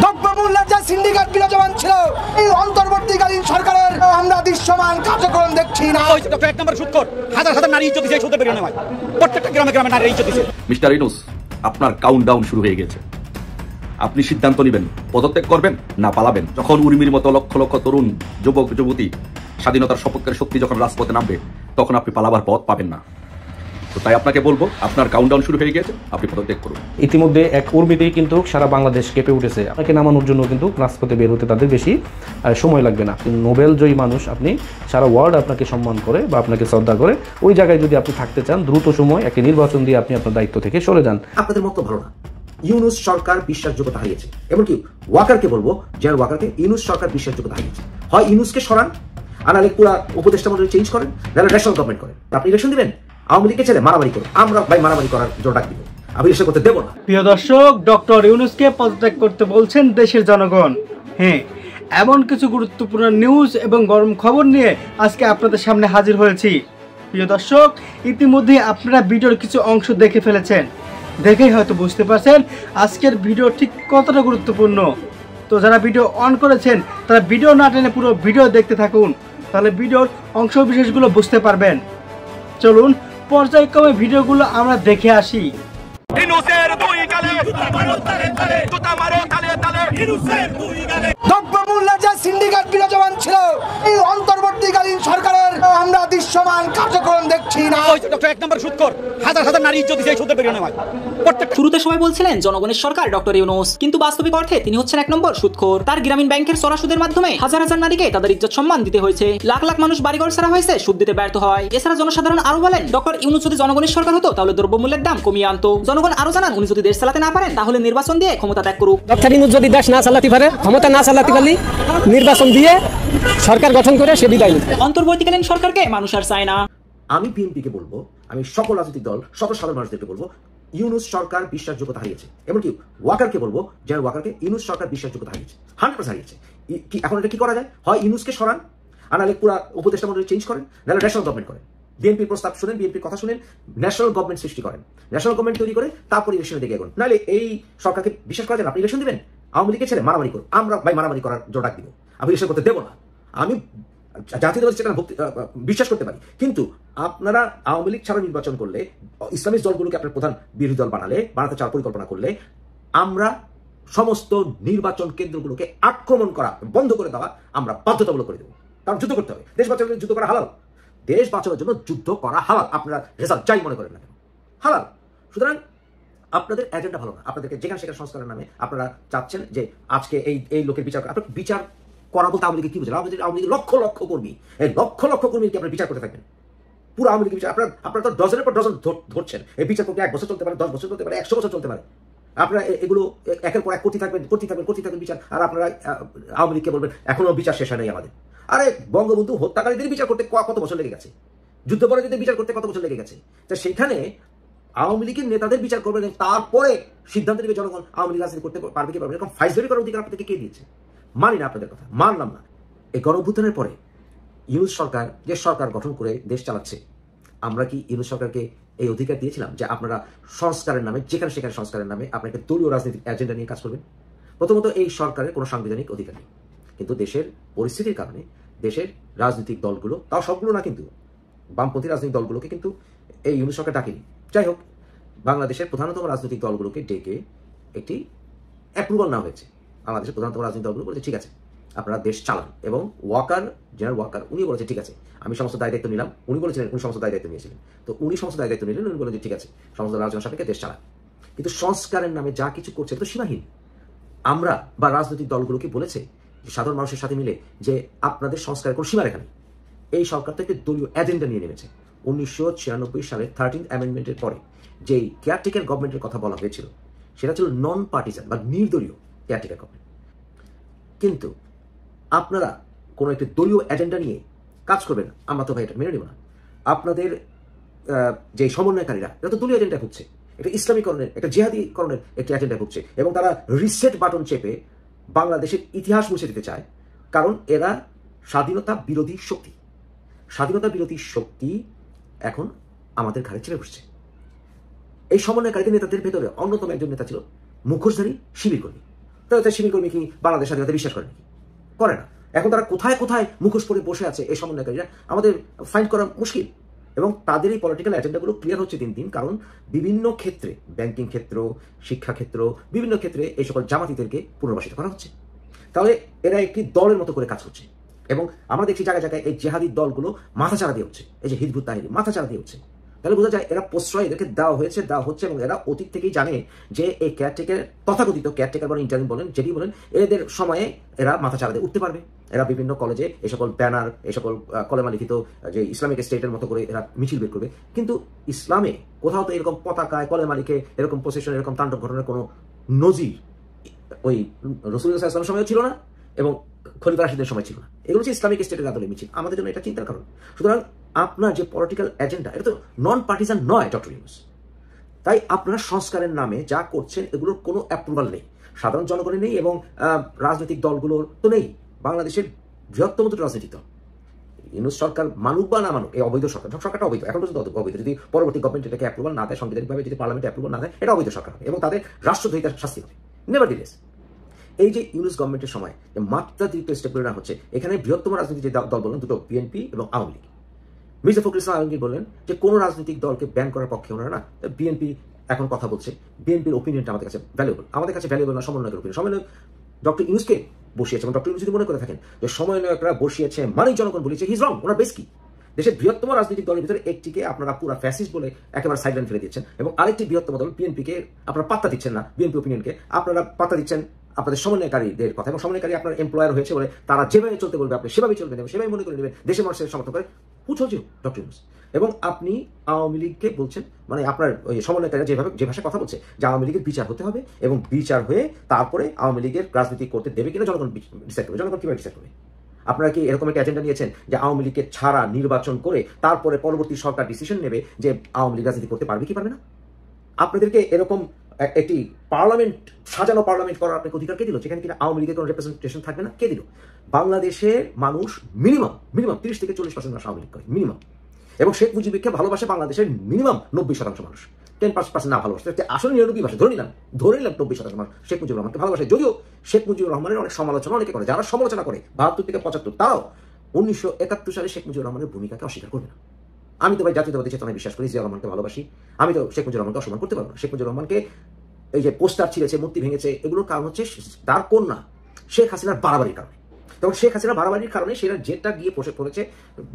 দ্রব্যমূল্যের যে সিন্ডিকেট বিরাজমান ছিল, এই অন্তর্বর্তীকালীন সরকারের আমরা দৃশ্যমান কার্যক্রম দেখছি না। এক নম্বর সুৎখোর, হাজার হাজার নারী ইজ্জত দিয়েছে, সুদে বেরিয়ে নেওয়া প্রত্যেকটা গ্রামে গ্রামে নারী ইজ্জত দিয়েছে। মিস্টার ইউনূস, আপনার কাউন্টডাউন শুরু হয়ে গেছে। আপনি সিদ্ধান্ত নেবেন পদত্যাগ করবেন না পালাবেন। যখন উর্মির মতো লক্ষ লক্ষ তরুণ যুবক যুবতী স্বাধীনতার সপক্ষের শক্তি যখন রাজপথে নামবে, তখন আপনি পালাবার পথ পাবেন না। তো তাই আপনাকে বলবো, আপনার কাউন্টডাউন শুরু হয়ে গেছে, আপনি পদত্যাগ করুন। ইতিমধ্যে এক উর্মিতেই কিন্তু সারা বাংলাদেশ কেঁপে উঠেছে। আপনাকে নামানোর জন্য কিন্তু রাজপথে বের হতে তাদের বেশি সময় লাগবে না। নোবেল জয়ী মানুষ, আপনি সারা ওয়ার্ল্ড আপনাকে সম্মান করে বা আপনাকে শ্রদ্ধা করে, ওই জায়গায় যদি আপনি থাকতে চান, দ্রুত সময় একটি নির্বাচন দিয়ে আপনি আপনার দায়িত্ব থেকে সরে যান। আপনাদের মতো ভালো না। ইউনূস সরকার বিশ্বাসযোগ্যতা হারিয়েছে। এমনকি ওয়াকারকে বলবো, জেনারেল ওয়াকারকে, ইউনূস সরকার বিশ্বাসযোগ্যতা হারিয়েছে। হয় ইউনূসকে সরান, আনালে পুরা উপদেষ্টা মন্ডলী চেঞ্জ করেন, নাহলে ন্যাশনাল গভর্নমেন্ট করেন। আপনি ইলেকশন দিবেন, আওয়ামী লীগকে ছেড়ে মারামারি করুন। আমরা ভাই মারামারি করার জোর ডাক দিব, আমি ইলেকশন করতে দেবো না। প্রিয় দর্শক, ডক্টর ইউনূসকে পদত্যাগ করতে বলছেন দেশের জনগণ। হ্যাঁ, এমন কিছু গুরুত্বপূর্ণ নিউজ এবং গরম খবর নিয়ে আজকে আপনাদের সামনে হাজির হয়েছি। প্রিয় দর্শক, ইতিমধ্যে আপনারা ভিডিওর কিছু অংশ দেখে ফেলেছেন, দেখেই হয়তো বুঝতে পারছেন আজকের ভিডিও ঠিক কতটা গুরুত্বপূর্ণ। তো যারা ভিডিও অন করেছেন তারা ভিডিও না টেনে পুরো ভিডিও দেখতে থাকুন, তাহলে ভিডিওর অংশ বিশেষগুলো বুঝতে পারবেন। চলুন পর্যায়ক্রমে ভিডিওগুলো আমরা দেখে আসি। দ্রব্যমূল্যের যে সিন্ডিকেট বিরাজমান ছিল, এই অন্তর্বর্তীকালীন সরকারের আমরা দৃশ্যমান কার্যক্রম দেখছি না। এক নম্বর সুৎখোর, হাজার হাজার নারী ইজ্জত দিয়েছে, সুদে বেরিয়ে নেওয়া শুরুতে সবাই বলছিলেন জনগণের সরকার ডক্টর ইউনূস, কিন্তু বাস্তবিক অর্থে তিনি হচ্ছেন এক নম্বর সুৎখোর। তার গ্রামীণ ব্যাংকের চড়া সুদের মাধ্যমে হাজার হাজার নারীকে তাদের ইজ্জত সম্মান দিতে হয়েছে, লাখ লাখ মানুষ বাড়িঘর ছাড়া হয়েছে, সুদ দিতে ব্যর্থ হয়। এছাড়া জনসাধারণ আরো বলেন, ডক্টর ইউনূস যদি জনগণের সরকার হতো তাহলে দ্রব্যমূল্যের দাম কমিয়ে আনতো। জনগণ আরো জানান, উনি যদি দেশ চালাতে না পারেন তাহলে নির্বাচন দিয়ে ক্ষমতা ত্যাগ করুক। ডক্টর ইউনূস যদি দেশ না চালাতে পারে, ক্ষমতা না চালাতে পারলে নির্বাচন দিয়ে সরকার গঠন করে সে বিদায়। অন্তর্বর্তীকালীন সরকারকে মানুষ আর চায় না। আমি বিএনপিকে বলবো, আমি সকল রাজনৈতিক দল, সকল সাধারণ মানুষদেরকে বলবো, ইউনূস সরকার বিশ্বাসযোগ্যতা হারিয়েছে। এমনকি ওয়াকারকে বলবো, জেনারেল ওয়াকারকে, ইউনূস সরকার বিশ্বাসযোগ্যতা হারিয়েছে, 100% হারিয়েছে। এখন এটা কি করা যায়? হয় ইউনূসকে সরান, আনালে পুরা উপদেষ্টা মন্ডলী চেঞ্জ করেন, নাহলে ন্যাশনাল গভর্নমেন্ট করেন। বিএনপির প্রস্তাব শুনেন, বিএনপির কথা শুনেন, ন্যাশনাল গভর্নমেন্ট সৃষ্টি করেন, ন্যাশনাল গভর্নমেন্ট তৈরি করে তারপর ইলেকশনে দিকে এগোন। নাহলে এই সরকারকে বিশ্বাস করা যায়, আপনি ইলেকশন দিবেন, আওয়ামী লীগকে ছেড়ে মারামারি করুন। আমরা ভাই মারামারি করার জোর ডাক দিব, আমি ইলেকশন করতে দেবো না। আমি জাতীয়তাবাদী চেতনা বিশ্বাস করতে পারি, কিন্তু আপনারা আওয়ামী লীগ ছাড়া নির্বাচন করলে, ইসলামিক দলগুলোকে আপনার প্রধান বিরোধী দল বানাতে চাওয়ার পরিকল্পনা করলে, আমরা সমস্ত নির্বাচন কেন্দ্রগুলোকে আক্রমণ করা বন্ধ করে দেওয়া আমরা বাধ্যতামূলক করে দেবো। কারণ যুদ্ধ করতে হবে, দেশ বাঁচানোর জন্য যুদ্ধ করা হালাল, দেশ বাঁচানোর জন্য যুদ্ধ করা হালাল। আপনারা রেজাল্ট যাই মনে করেন না কেন, হালাল। সুতরাং আপনাদের এজেন্ডা ভালো না। আপনাদেরকে যেখানে সেখানে সংস্কারের নামে আপনারা চাচ্ছেন যে আজকে এই লোকের বিচার, আপনার বিচার করা বলতে আওয়ামী লীগকে কি বুঝলেন? আওয়ামী লীগের লক্ষ লক্ষ কর্মী, এই লক্ষ লক্ষ কর্মীকে আপনার বিচার করতে থাকবেন। পুরো আওয়ামী লীগের বিচার আপনারা তো ডজনের পর ডজন ধরছেন। এই বিচার করতে 1 বছর চলতে পারে, 10 বছর চলতে পারে, 100 বছর চলতে পারে। আপনারা এগুলো একের পর এক করতে থাকবেন বিচার। আর আপনারা আওয়ামী লীগকে বলবেন এখনো বিচার শেষ হয় নাই আমাদের। আরে বঙ্গবন্ধু হত্যাকারীদের বিচার করতে কত বছর লেগে গেছে, যুদ্ধপরাধীদের বিচার করতে কত বছর লেগে গেছে। তো সেখানে আওয়ামী লীগের নেতাদের বিচার করবেন, তারপরে সিদ্ধান্ত নেবে জনগণ আওয়ামী লীগ রাজনীতি করতে পারবে কি পারবে। এরকম ফাইজলামি করার অধিকার আপনাদেরকে কে দিয়েছে? মানি না আপনাদের কথা, মানলাম না। এই গণঅভ্যুত্থানের পরে ইউনূস সরকার যে সরকার গঠন করে দেশ চালাচ্ছে, আমরা কি ইউনূস সরকারকে এই অধিকার দিয়েছিলাম যে আপনারা সংস্কারের নামে, যেখানে সেখানে সংস্কারের নামে আপনাকে দলীয় রাজনৈতিক এজেন্ডা নিয়ে কাজ করবেন? প্রথমত এই সরকারের কোনো সাংবিধানিক অধিকার নেই, কিন্তু দেশের পরিস্থিতির কারণে দেশের রাজনৈতিক দলগুলো, তাও সবগুলো না, কিন্তু বামপন্থী রাজনৈতিক দলগুলোকে কিন্তু এই ইউনূস সরকার ডাকেনি। যাই হোক, বাংলাদেশের প্রধানতম রাজনৈতিক দলগুলোকে ডেকে একটি অ্যাপ্রুভাল নেওয়া হয়েছে। বাংলাদেশের প্রধানতম রাজনৈতিক দলগুলো বলেছে ঠিক আছে আপনারা দেশ চালান, এবং ওয়াকার, জেনারেল ওয়াকার, উনি বলেছে ঠিক আছে আমি সমস্ত দায় দায়িত্ব নিলাম। উনি বলেছিলেন উনি সমস্ত দায় দায়িত্ব নিয়েছিলেন, তো উনি সমস্ত দায় দায়িত্ব নিলেন, উনি বলেন যে ঠিক আছে সমস্ত আলোচনা সাপেক্ষে দেশ চালান। কিন্তু সংস্কারের নামে যা কিছু করছে তো সীমাহীন। আমরা বা রাজনৈতিক দলগুলোকে বলেছে সাধারণ মানুষের সাথে মিলে যে আপনাদের সংস্কারের কোনো সীমারেখা নেই। এই সরকার তো একটি দলীয় এজেন্ডা নিয়ে নেমেছে। 1996 সালের 13th অ্যামেন্ডমেন্টের পরে যেই কেয়ারটেকার গভর্নমেন্টের কথা বলা হয়েছিল, সেটা ছিল নন পার্টিজান বা নির্দলীয় কেয়ারটেকার গভর্নমেন্ট। কিন্তু আপনারা কোনো একটি দলীয় এজেন্ডা নিয়ে কাজ করবেন, আমরা তো ভাই এটা মেনে নেব না। আপনাদের যে সমন্বয়কারীরা, এটা তো দলীয় এজেন্ডা খুঁজছে, একটা ইসলামীকরণের, একটা জিহাদিকরণের একটি এজেন্ডা খুঁজছে, এবং তারা রিসেট বাটন চেপে বাংলাদেশের ইতিহাস মুছে দিতে চায়। কারণ এরা স্বাধীনতা বিরোধী শক্তি। স্বাধীনতা বিরোধী শক্তি এখন আমাদের ঘাড়ে চেপে বসছে। এই সমন্বয়কারী নেতাদের ভেতরে অন্যতম একজন নেতা ছিল মুখোশধারী শিবির কর্মী। তো শিবির কর্মী কি বাংলাদেশ স্বাধীনতা বিশ্বাস করে নাকি? করে না। এখন তারা কোথায় কোথায় মুখোশ পরে বসে আছে এই সমন্বয়কারীরা আমাদের ফাইন্ড করা মুশকিল। এবং তাদের এই পলিটিক্যাল এজেন্ডাগুলো ক্লিয়ার হচ্ছে দিন দিন, কারণ বিভিন্ন ক্ষেত্রে, ব্যাংকিং ক্ষেত্র, শিক্ষা ক্ষেত্র, বিভিন্ন ক্ষেত্রে এই সকল জামাতিদেরকে পুনর্বাসিত করা হচ্ছে। তাহলে এরা একটি দলের মতো করে কাজ করছে। এবং আমরা দেখছি জায়গায় জায়গায় এই জেহাদি দলগুলো মাথাচাড়া দিয়ে হচ্ছে, এই যে হিজবুত তাহরির মাথাচাড়া দিয়ে হচ্ছে। তাহলে বোঝা যায় এরা প্রশ্রয় এদেরকে দেওয়া হচ্ছে এবং এরা অতীত থেকেই জানে যে এই কেয়ারটেকার, তথাকথিত কেয়ারটেকার বলেন, ইন্টারিম বলেন, যেটি বলেন, এদের সময়ে এরা মাথাচাড়া দিয়ে উঠতে পারবে। এরা বিভিন্ন কলেজে এই সকল ব্যানার, এই সকল কলেমা লিখিত যে ইসলামিক স্টেটের মতো করে এরা মিছিল বের করবে। কিন্তু ইসলামে কোথাও তো এরকম পতাকায়, কলেমা লিখে এরকম প্রসেশন, এরকম তাণ্ডব ঘটনার কোনো নজির ওই রাসূলুল্লাহ সাল্লাল্লাহু আলাইহি ওয়াসাল্লামের সময় ছিল না এবং খলিফা রাশিদের সময় ছিল না। এগুলো হচ্ছে ইসলামিক স্টেটের আদলে মিছিল। আমাদের জন্য এটা চিন্তার কারণ। সুতরাং আপনার যে পলিটিক্যাল এজেন্ডা, এটা তো নন পার্টিজান নয় ডক্টর ইউনূস। তাই আপনারা সংস্কারের নামে যা করছেন এগুলোর কোনো অ্যাপ্রুভাল নেই, সাধারণ জনগণের নেই এবং রাজনৈতিক দলগুলোর তো নেই। বাংলাদেশের বৃহত্তম দুটো রাজনৈতিক দল, ইউনূস সরকার মানুক বা না মানুক, এই অবৈধ সরকারটা অবৈধ, এখন পর্যন্ত অবৈধ। যদি পরবর্তী গভর্নমেন্ট এটাকে অ্যাপ্রুভাল না দেয়, সাংবিধানিকভাবে যদি পার্লামেন্টে অ্যাপ্রুভাল না দেয়, এটা অবৈধ সরকার হবে এবং তাদের রাষ্ট্রদ্রোহিতার শাস্তি হবে। নেভারদিলেস এই যে ইউনূস গভর্নমেন্টের সময় যে মাত্রাতিরিক্ত স্টেপগুলো নেওয়া হচ্ছে, এখানে বৃহত্তম রাজনৈতিক যে দল বলেন দুটো, বিএনপি এবং আওয়ামী লীগ। মির্জা ফখরুল ইসলাম আলমগীর বললেন যে কোনো রাজনৈতিক দলকে ব্যান করার পক্ষে ওনারা না। বিএনপি এখন কথা বলছে, বিএনপির ওপিনিয়নটা আমাদের কাছে ভ্যালুয়েবল, আমাদের কাছে ভ্যালুয়েবল না সমন্বয়কের ওপিনিয়ন। সমন্বয়ক ডক্টর ইউনূসকে বসিয়েছে এবং ডক্টর ইউনূস যদি মনে করে থাকেন যে সমন্বয়করা বসিয়েছে মানেই জনগণ বলেছে, হি ইজ রং। ওনার বেশ কি দেশের বৃহত্তম রাজনৈতিক দলের ভিতরে একটিকে আপনারা পুরো ফ্যাসিস্ট বলে একেবারে সাইডলাইন ফেলে দিচ্ছেন এবং আরেকটি বৃহত্তম দল বিএনপিকে আপনারা পাত্তা দিচ্ছেন না, বিএনপি ওপিনিয়নকে আপনারা পাত্তা দিচ্ছেন আপনাদের সমন্বয়কারীদের কথা। এবং সমন্বয়কারী আপনার এমপ্লয়ার হয়েছে বলে তারা যেভাবে চলতে বলবে আপনি সেভাবেই চলবেন এবং সেভাবে মনে করে নেবেন, দেশের মানুষের সমর্থন করে। পুছোজিও ডক্টর ইউনূস এবং আপনি আওয়ামী লীগকে বলছেন, মানে আপনার ওই সমন্বয়কারীরা যে ভাষায় কথা বলছে যে আওয়ামী লীগের বিচার হতে হবে এবং বিচার হয়ে তারপরে আওয়ামী লীগের রাজনীতি করতে দেবে কিনা জনগণ ডিসাইড করবে। জনগণ কিভাবে ডিসাইড করবে? আপনারা কি এরকম একটা এজেন্ডা নিয়েছেন যে আওয়ামী লীগকে ছাড়া নির্বাচন করে তারপরে পরবর্তী সরকার ডিসিশন নেবে যে আওয়ামী লীগ রাজনীতি করতে পারবে কি পারবে না? আপনাদেরকে এরকম একটি পার্লামেন্ট, সাজানো পার্লামেন্ট করার আপনাকে অধিকার কে দিল, যেখানে কিনা আওয়ামী লীগের কোনো রিপ্রেজেন্টেশন থাকবে না? কে দিল? বাংলাদেশের মানুষ মিনিমাম 30 থেকে 40% মানুষ আওয়ামী লীগ করে মিনিমাম, এবং শেখ মুজিবকে ভালোবাসে বাংলাদেশের মিনিমাম 90% মানুষ। 10% না ভালোবাসে, আসলে 99% ধরে নিলাম 90% মানুষ শেখ মুজিবুর রহমানকে ভালোবাসে। যদিও শেখ মুজিবুর রহমানের অনেক সমালোচনা অনেকে করে, যারা সমালোচনা করে 72 থেকে 75 তারাও 1971 সালে শেখ মুজিবুর রহমানের ভূমিকাকে অস্বীকার করবে না। আমি তো ভাই জাতীয়তাবাদী চেতনায় বিশ্বাস করি, জিয়া রহমানকে ভালোবাসি, আমি তো শেখ মুজিবুর রহমানকে অসম্মান করতে পারবো না। শেখ মুজিবুর রহমানকে এই যে পোস্টার ছিঁড়েছে, মূর্তি ভেঙেছে, এগুলোর কারণ হচ্ছে তার কন্যা শেখ হাসিনার বাড়াবাড়ির কারণে। তখন শেখ হাসিনা বাড়াবাড়ির কারণে সেটা যেটা গিয়ে বসে পড়েছে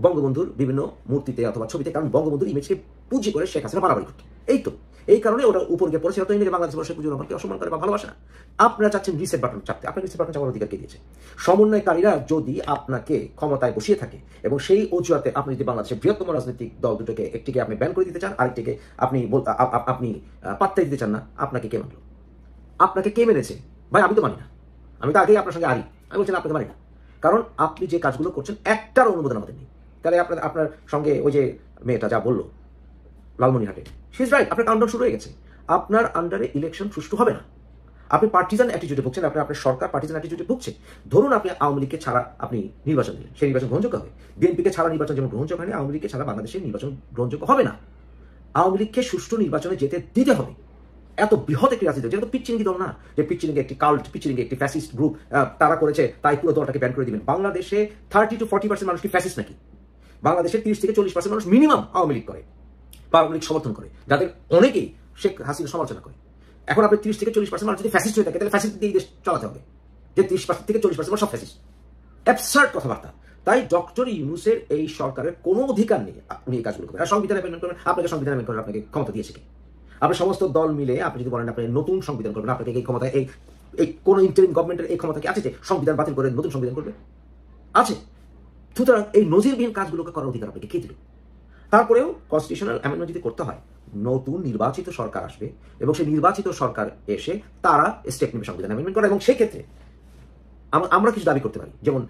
বঙ্গবন্ধুর বিভিন্ন মূর্তিতে অথবা ছবিতে, কারণ বঙ্গবন্ধুর ইমেজকে পুঁজি করে শেখ হাসিনা বাড়াবাড়ি করতো। এই কারণে ওটা উপর গিয়ে পড়েছে। তো এমনি বাংলাদেশ শেখ মুজিবুর রহমানকে অসম্মান করে বা ভালোবাসে না। আপনারা চাচ্ছেন রিসেট বাটন চাপতে, আপনার রিসেট বাটন চাপার অধিকার কে দিয়েছে? সমন্বয়কারীরা যদি আপনাকে ক্ষমতায় বসিয়ে থাকে এবং সেই অজুহাতে আপনি যদি বাংলাদেশের বৃহত্তম রাজনৈতিক দল দুটোকে, একটিকে আপনি ব্যান করে দিতে চান, আরেকটিকে আপনি পাত্তাই দিতে চান না, আপনাকে কে মানলো? আপনাকে কে মেনেছে? ভাই আমি তো মানি না, আমি তো আগেই আপনার সঙ্গে আমি বলছেন আপনাকে মানি না, কারণ আপনি যে কাজগুলো করছেন একটার অনুমোদন আমাদের নেই। তাহলে আপনার সঙ্গে ওই যে মেয়েটা যা বললো লালমনিরহাটে, শি ইজ রাইট, আপনার কাউন্টডাউন শুরু হয়ে গেছে। আপনার আন্ডারে ইলেকশন সুষ্ঠু হবে না। আপনি পার্টিজান অ্যাটিটিউডে ভুগছেন, আপনার সরকার পার্টিজান অ্যাটিটিউডে ভুগছে। ধরুন আপনি আওয়ামী লীগকে ছাড়া আপনি নির্বাচন দিলেন, সেই নির্বাচন গ্রহণযোগ্য হবে। বিএনপিকে ছাড়া নির্বাচন যেমন গ্রহণযোগ্য হয়নি, আওয়ামী লীগকে ছাড়া বাংলাদেশের নির্বাচন গ্রহণযোগ্য হবে না। আওয়ামী লীগকে সুষ্ঠু নির্বাচনে যেতে দিতে হবে। এত বৃহৎ একটি রাজনীতি, যেটা তো পিচ্চিনিঙ্গি দল না যে পিচ্চিনিঙ্গি একটি কাল্ট, পিচ্চিনিঙ্গি একটি ফ্যাসিস্ট গ্রুপ তারা করেছে তাই পুরো দলটাকে ব্যান করে দিবেন। বাংলাদেশে 30 to 40% মানুষ কি ফ্যাসিস্ট নাকি? বাংলাদেশের 30 থেকে 40% মানুষ মিনিমাম আওয়ামী লীগ করে বা আওয়ামী লীগ সমর্থন করে, যাদের অনেকেই শেখ হাসিনা সমালোচনা করে। এখন আপনি 30 থেকে 40% মানুষ যদি ফ্যাসিস্ট হয়ে থাকে, তাহলে ফ্যাসিস্ট দিয়ে দেশ চালাতে হবে, যে 30% থেকে 40% মানুষ সব ফ্যাসিস্ট। অ্যাবসার্ড কথাবার্তা। তাই ডক্টর ইউনূসের এই সরকারের কোনো অধিকার নেই উনি এই কাজগুলো করবেন। আর সংবিধান অ্যামেন্ডমেন্ট করবেন, আপনাকে সংবিধান অ্যামেন্ড করার আপনাকে ক্ষমতা দিয়েছে কি? আপনি সমস্ত দল মিলে আপনি যদি বলেন আপনি নতুন সংবিধান করবেন, আপনাকে এই ক্ষমতা, এই কোন ইন্টারিম গভর্নমেন্টের এই ক্ষমতা কি আছে যে সংবিধান বাতিল করে নতুন সংবিধান করবে? আছে। সুতরাং এই নজিরবিহীন কাজগুলোকে করার অধিকার আপনাকে কে দিল? তারপরেও কনস্টিটিউশনাল অ্যামেন্ডমেন্ট যদি করতে হয়, নতুন নির্বাচিত সরকার আসবে এবং সেই নির্বাচিত সরকার এসে তারা স্টেপ নেবে সংবিধান অ্যামেন্ডমেন্ট করা, এবং সেই ক্ষেত্রে আমরা কিছু দাবি করতে পারি, যেমন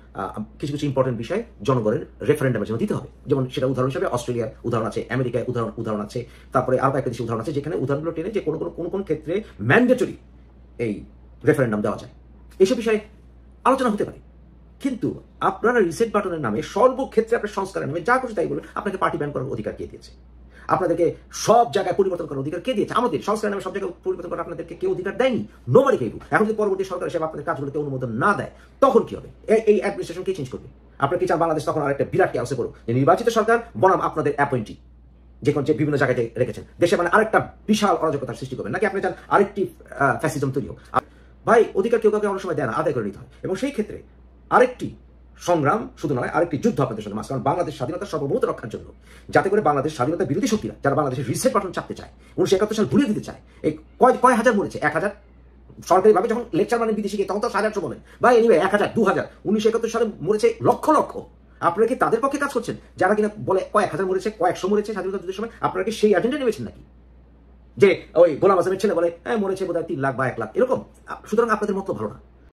কিছু ইম্পর্টেন্ট বিষয় জনগণের রেফারেন্ডামের জন্য দিতে হবে। যেমন সেটা উদাহরণ হিসেবে অস্ট্রেলিয়ার উদাহরণ আছে, আমেরিকায় উদাহরণ আছে, তারপরে আরও একটা দেশের উদাহরণ আছে, যেখানে উদাহরণগুলো টেনে যে কোন ক্ষেত্রে ম্যান্ডেটরি এই রেফারেন্ডাম দেওয়া যায়। এইসব বিষয়ে আলোচনা হতে পারে। কিন্তু আপনারা রিসেট বাটনের নামে সর্বক্ষেত্রে আপনার সংস্কারের নামে যা কিছু তাই বলবেন, আপনাকে পার্টি ব্যান করার অধিকার কে দিয়েছে? আপনাদেরকে সব জায়গায় পরিবর্তন করার অধিকার কে দিয়েছে? আমাদের সংস্কার নামে সব জায়গায় পরিবর্তন করার আপনাদেরকে কেউ অধিকার দেয়নি। নোবডি কেউ। এখন যদি পরবর্তী সরকার হিসেবে আপনাদের কাজগুলোকে অনুমোদন না দেয়, তখন কি হবে? এই অ্যাডমিনিস্ট্রেশন কে চেঞ্জ করবে? আপনার কি চান বাংলাদেশ তখন আর একটা বিরাট ক্যাওসে পড়ুক, যে নির্বাচিত সরকার বনাম আপনাদের অ্যাপয়েন্টি যে বিভিন্ন জায়গায় রেখেছেন দেশে, মানে আরেকটা বিশাল অরাজকতার সৃষ্টি করবেন? নাকি আপনি চান আরেকটি ফ্যাসিজম তৈরি হোক? ভাই, অধিকার কেউ কাউকে অনেক সময় দেয় না, আদায় করে নিতে হয়। এবং সেই ক্ষেত্রে আরেকটি সংগ্রাম শুধু নয়, আরেকটি যুদ্ধ আপনাদের সাথে মাঝখানে, বাংলাদেশ স্বাধীনতার সার্বভৌমত্ব রক্ষার জন্য, যাতে করে বাংলাদেশ স্বাধীনতা বিরোধী শক্তিরা যারা বাংলাদেশের রিসেট বাটন চাপতে চায়, 1971 সাল ভুলিয়ে দিতে চায়, এই কয় হাজার মরেছে? 1000 সরকারিভাবে যখন লেকচার মানেন বিদেশি গিয়ে তখন তো 1000 বলেন, বা এনিওয়ে 1000 2000, 1971 সালে মরেছে লক্ষ লক্ষ। আপনারা কি তাদের পক্ষে কাজ করছেন যারা কিনা বলে কয়েক হাজার মরেছে, কয়েকশো মরেছে স্বাধীনতা যুদ্ধের সময়? আপনারা কি সেই এজেন্ডা নেমেছেন নাকি? যে ওই গোলাম আজমের ছেলে বলে মরেছে বোধহয় 3 লাখ বা 1 লাখ, এরকম? সুতরাং আপনাদের মতো ভালো না।